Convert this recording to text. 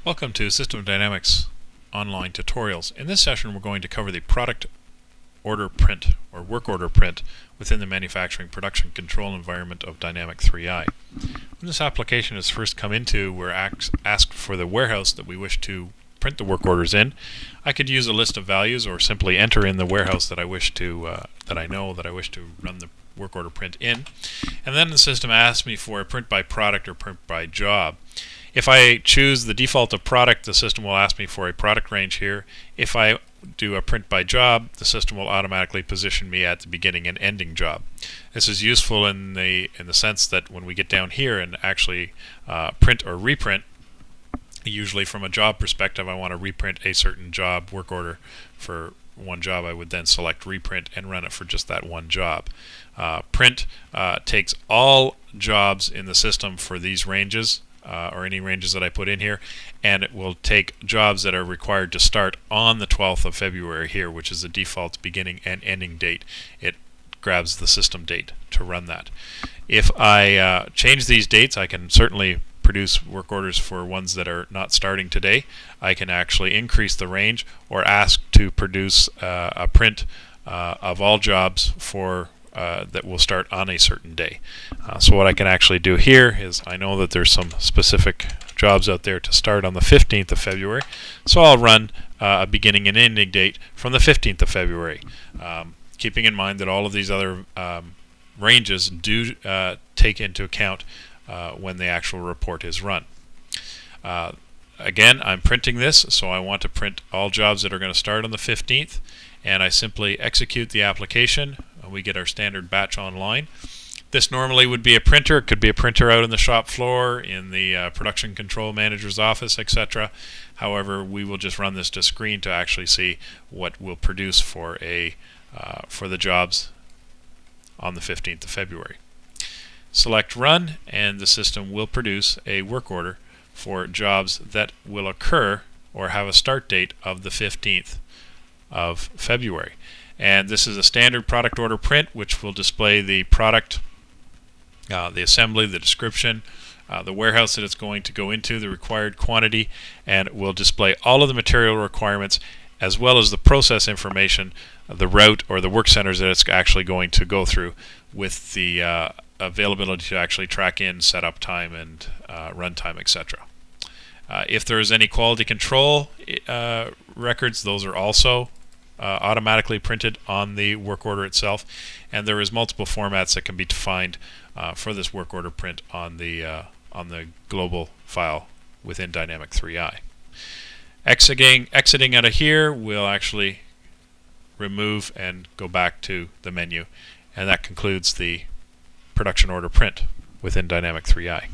Welcome to System Dynamics online tutorials. In this session we're going to cover the product order print or work order print within the manufacturing production control environment of Dynamic 3i. When this application is first come into, we're asked for the warehouse that we wish to print the work orders in. I could use a list of values or simply enter in the warehouse that I wish to that I wish to run the work order print in, and then the system asks me for a print by product or print by job. If I choose the default of product, the system will ask me for a product range here. If I do a print by job, the system will automatically position me at the beginning and ending job. This is useful in the sense that when we get down here and actually print or reprint, usually from a job perspective, I want to reprint a certain job work order for one job. I would then select reprint and run it for just that one job. Print takes all jobs in the system for these ranges, or any ranges that I put in here, and it will take jobs that are required to start on the 12th of February here, which is the default beginning and ending date. It grabs the system date to run that. If I change these dates, I can certainly produce work orders for ones that are not starting today. I can actually increase the range or ask to produce a print of all jobs for that will start on a certain day. So what I can actually do here is, I know that there's some specific jobs out there to start on the 15th of February, so I'll run a beginning and ending date from the 15th of February, keeping in mind that all of these other ranges do take into account when the actual report is run. Again, I'm printing this, so I want to print all jobs that are going to start on the 15th, and I simply execute the application. We get our standard batch online. This normally would be a printer. It could be a printer out on the shop floor, in the production control manager's office, etc. However, we will just run this to screen to actually see what we'll produce for the jobs on the 15th of February. Select Run, and the system will produce a work order for jobs that will occur or have a start date of the 15th of February. And this is a standard product order print, which will display the product, the assembly, the description, the warehouse that it's going to go into, the required quantity, and it will display all of the material requirements as well as the process information, the route or the work centers that it's actually going to go through, with the availability to actually track in setup time and run time, etc. If there is any quality control records, those are also automatically printed on the work order itself, and there is multiple formats that can be defined for this work order print on the global file within Dynamic 3i. Exiting out of here, we'll actually remove and go back to the menu, and that concludes the production order print within Dynamic 3i.